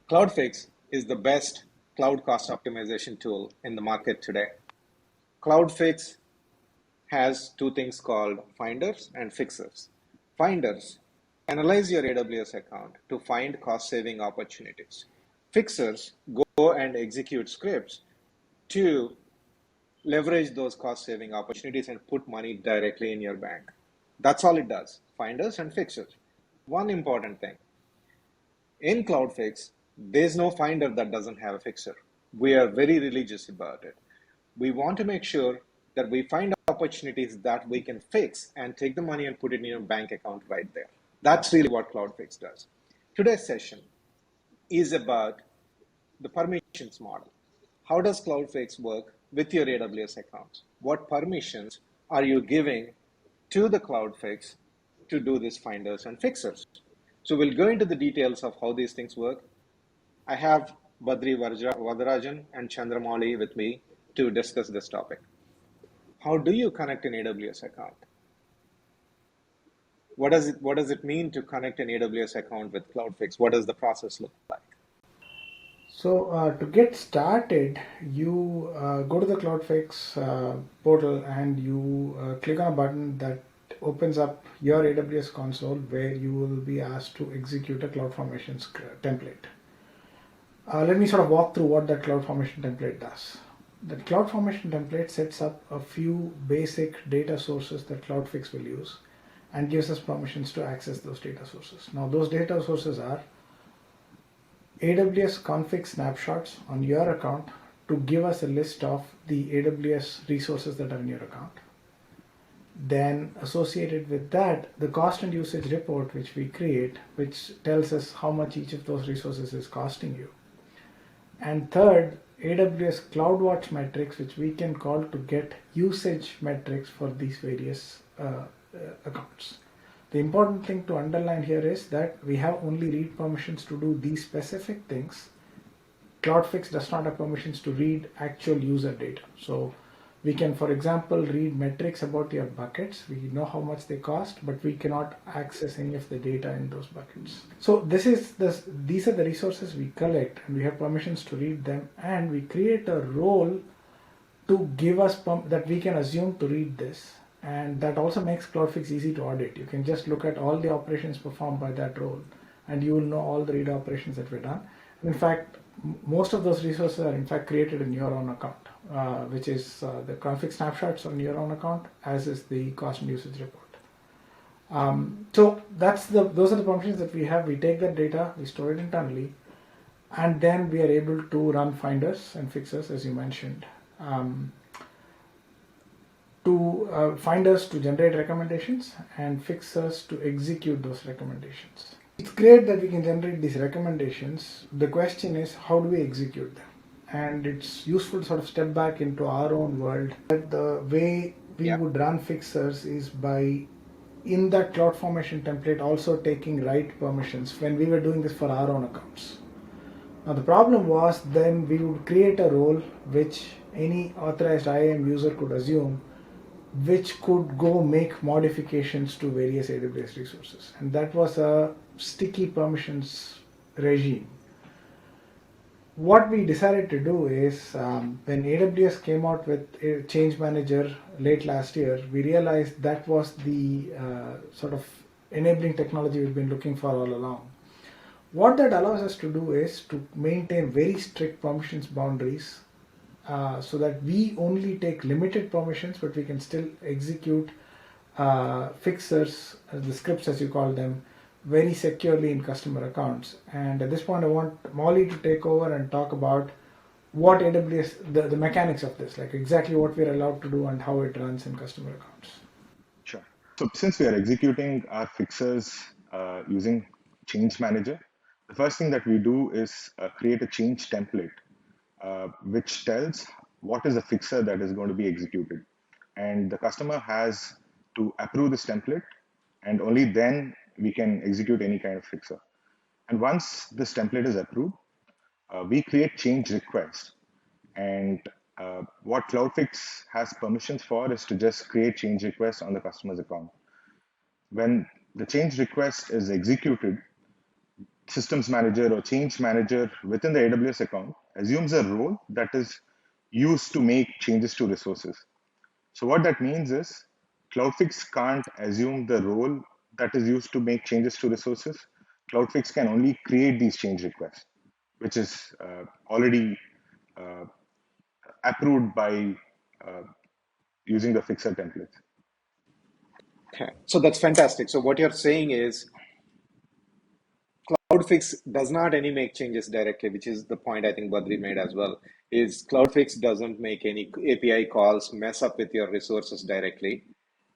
CloudFix is the best cloud cost optimization tool in the market today. CloudFix has two things called finders and fixers. Finders analyze your AWS account to find cost saving opportunities. Fixers go and execute scripts to leverage those cost saving opportunities and put money directly in your bank. That's all it does, finders and fixers. One important thing, in CloudFix, there's no finder that doesn't have a fixer. We are very religious about it. We want to make sure that we find opportunities that we can fix and take the money and put it in your bank account right there. That's really what CloudFix does. Today's session is about the permissions model. How does CloudFix work with your AWS accounts? What permissions are you giving to the CloudFix to do these finders and fixers? So we'll go into the details of how these things work. I have Badri, Varadarajan, and Chandramouli with me to discuss this topic. How do you connect an AWS account? What does it mean to connect an AWS account with CloudFix? What does the process look like? So to get started, you go to the CloudFix portal and you click on a button that opens up your AWS console where you will be asked to execute a CloudFormation template. Let me sort of walk through what that CloudFormation template does. The CloudFormation template sets up a few basic data sources that CloudFix will use and gives us permissions to access those data sources. Now those data sources are AWS config snapshots on your account to give us a list of the AWS resources that are in your account. Then associated with that, the cost and usage report which we create, which tells us how much each of those resources is costing you. And third, AWS CloudWatch metrics, which we can call to get usage metrics for these various accounts. The important thing to underline here is that we have only read permissions to do these specific things. CloudFix does not have permissions to read actual user data. So we can, for example, read metrics about your buckets. We know how much they cost, but we cannot access any of the data in those buckets. So these are the resources we collect, and we have permissions to read them, and we create a role to give us that we can assume to read this. And that also makes CloudFix easy to audit. You can just look at all the operations performed by that role, and you will know all the read operations that were done. In fact, most of those resources are in fact created in your own account, which is the config snapshots on your own account, as is the cost and usage report. So those are the permissions that we have. We take that data, we store it internally, and then we are able to run finders and fixers, as you mentioned. Finders to generate recommendations and fixers to execute those recommendations. It's great that we can generate these recommendations. The question is, how do we execute them? And it's useful to sort of step back into our own world. The way we would run fixers is by, in that CloudFormation template, also taking write permissions when we were doing this for our own accounts. Now the problem was then we would create a role which any authorized IAM user could assume, which could go make modifications to various AWS resources. And that was a sticky permissions regime. What we decided to do is, when AWS came out with a change manager late last year, we realized that was the sort of enabling technology we've been looking for all along. What that allows us to do is to maintain very strict permissions boundaries, so that we only take limited permissions, but we can still execute fixers, the scripts as you call them, very securely in customer accounts. And at this point I want Molly to take over and talk about what AWS, the mechanics of this, like exactly what we're allowed to do and how it runs in customer accounts. Sure. So since we are executing our fixers using Change Manager, the first thing that we do is create a change template, which tells what is the fixer that is going to be executed. And the customer has to approve this template, and only then we can execute any kind of fixer. And once this template is approved, we create change requests. And what CloudFix has permissions for is to just create change requests on the customer's account. When the change request is executed, systems manager or change manager within the AWS account assumes a role that is used to make changes to resources. So what that means is CloudFix can't assume the role that is used to make changes to resources. CloudFix can only create these change requests, which is already uh, approved by uh, using the fixer templates. Okay. So that's fantastic. So what you're saying is CloudFix does not any make changes directly, which is the point I think Badri made as well, is CloudFix doesn't make any API calls, mess up with your resources directly.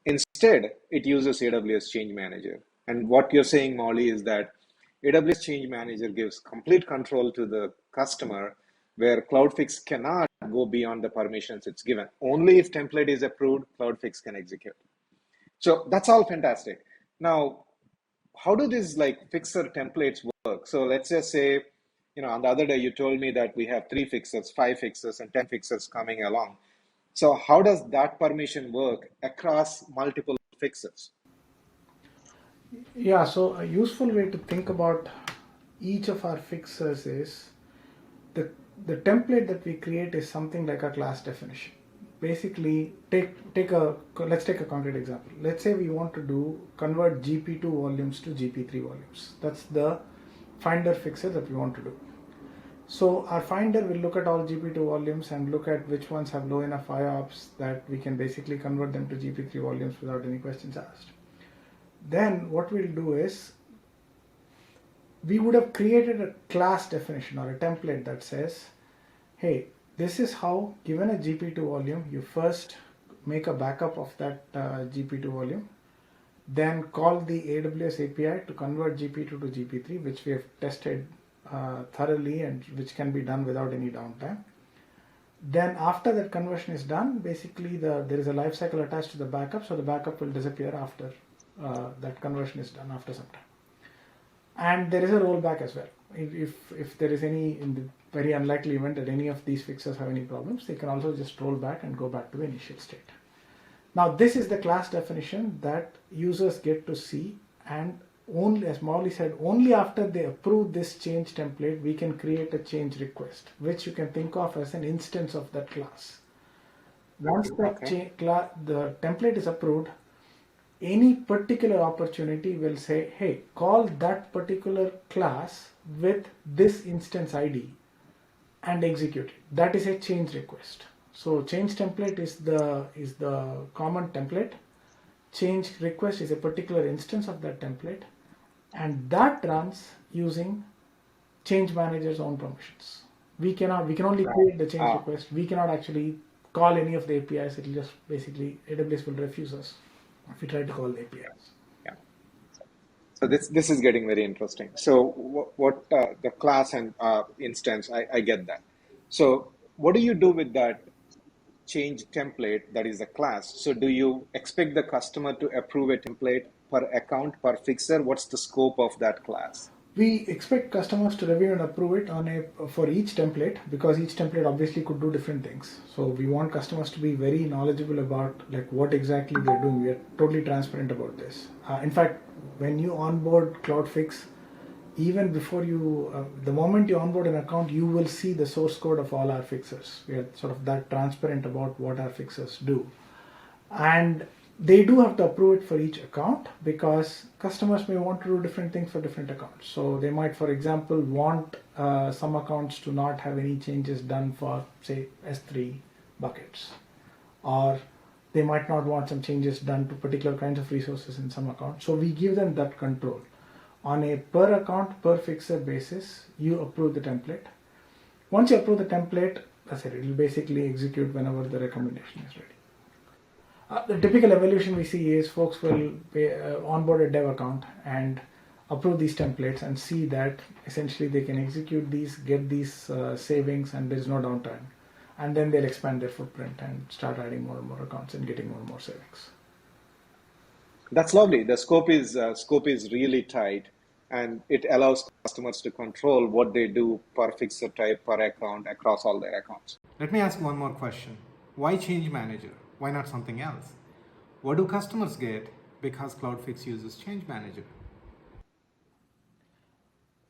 Instead, it uses AWS Change Manager. And what you're saying, Molly, is that AWS Change Manager gives complete control to the customer where CloudFix cannot go beyond the permissions it's given. Only if template is approved, CloudFix can execute. So that's all fantastic. Now, how do these like fixer templates work? So let's just say, on the other day you told me that we have 3 fixers, 5 fixers, and 10 fixers coming along. So how does that permission work across multiple fixers? Yeah, so a useful way to think about each of our fixers is the, the template that we create is something like a class definition. Basically, let's take a concrete example. Let's say we want to convert GP2 volumes to GP3 volumes. That's the finder fixer that we want to do. So our finder will look at all GP2 volumes and look at which ones have low enough IOPS that we can basically convert them to GP3 volumes without any questions asked. Then what we'll do is we would have created a class definition or a template that says, hey, this is how, given a GP2 volume, you first make a backup of that GP2 volume, then call the AWS API to convert GP2 to GP3, which we have tested thoroughly and which can be done without any downtime. Then after that conversion is done, basically there is a lifecycle attached to the backup, so the backup will disappear after that conversion is done after some time. And there is a rollback as well. If there is any, in the very unlikely event that any of these fixers have any problems, they can also just roll back and go back to the initial state. Now this is the class definition that users get to see, and only, as Molly said, only after they approve this change template, we can create a change request, which you can think of as an instance of that class. Once the template is approved, any particular opportunity will say, hey, call that particular class with this instance ID and execute it. That is a change request. So change template is the common template. Change request is a particular instance of that template, and that runs using change manager's own permissions. We can only create the change request. We cannot actually call any of the APIs. It will just basically, AWS will refuse us if we try to call the APIs. Yeah. So this is getting very interesting. So what the class and instance, I get that. So what do you do with that change template that is a class? So do you expect the customer to approve a template per account, per fixer? What's the scope of that class? We expect customers to review and approve it for each template, because each template obviously could do different things. So we want customers to be very knowledgeable about like what exactly they're doing. We are totally transparent about this. In fact, when you onboard CloudFix, even before the moment you onboard an account, you will see the source code of all our fixers. We are sort of that transparent about what our fixers do. And they do have to approve it for each account, because customers may want to do different things for different accounts. So they might, for example, want some accounts to not have any changes done for, say, S3 buckets. Or they might not want some changes done to particular kinds of resources in some accounts. So we give them that control. On a per account, per fixer basis, you approve the template. Once you approve the template, that's it. It will basically execute whenever the recommendation is ready. The typical evolution we see is folks will onboard a dev account and approve these templates and see that essentially they can execute these, get these savings, and there's no downtime. And then they'll expand their footprint and start adding more and more accounts and getting more and more savings. That's lovely. The scope is really tight, and it allows customers to control what they do per fixer type, per account, across all their accounts. Let me ask one more question. Why Change Manager? Why not something else? What do customers get because CloudFix uses Change Manager?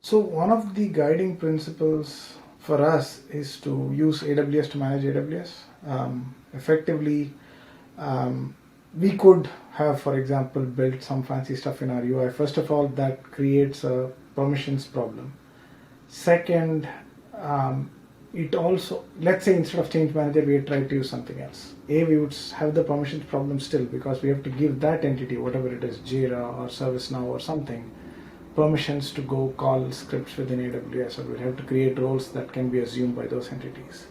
So one of the guiding principles for us is to use AWS to manage AWS. Effectively, we could have, for example, built some fancy stuff in our UI. First of all, that creates a permissions problem. Second, it also, let's say instead of change manager, we had tried to use something else. We would have the permissions problem still because we have to give that entity, whatever it is, Jira or ServiceNow or something, permissions to go call scripts within AWS, or we'll have to create roles that can be assumed by those entities.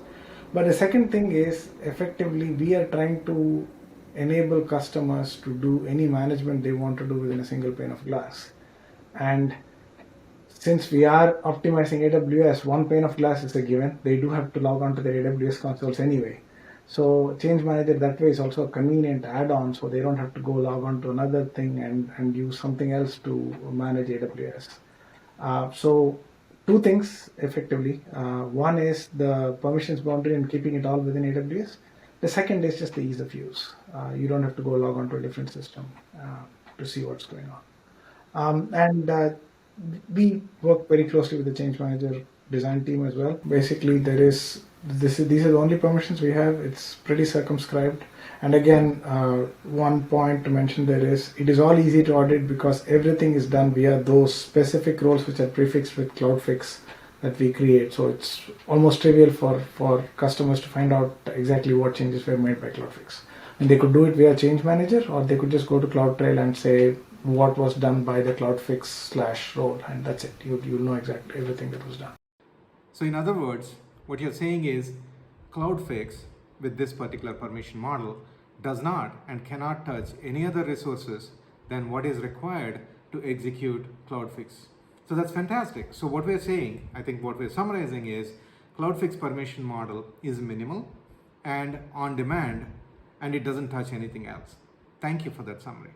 But the second thing is, effectively, we are trying to enable customers to do any management they want to do within a single pane of glass. And since we are optimizing AWS, one pane of glass is a given. They do have to log on to their AWS consoles anyway. So Change Manager that way is also a convenient add-on, so they don't have to go log on to another thing and use something else to manage AWS. So two things effectively. One is the permissions boundary and keeping it all within AWS. The second is just the ease of use. You don't have to go log on to a different system to see what's going on. We work very closely with the Change Manager design team as well. Basically, these are the only permissions we have. It's pretty circumscribed. And again, one point to mention there is, it is all easy to audit because everything is done via those specific roles which are prefixed with CloudFix that we create. So it's almost trivial for customers to find out exactly what changes were made by CloudFix. And they could do it via Change Manager, or they could just go to CloudTrail and say what was done by the CloudFix / role, and that's it. You'll know exactly everything that was done. So in other words, what you're saying is CloudFix with this particular permission model does not and cannot touch any other resources than what is required to execute CloudFix. So that's fantastic. So what we're saying, I think what we're summarizing is CloudFix permission model is minimal and on demand, and it doesn't touch anything else. Thank you for that summary.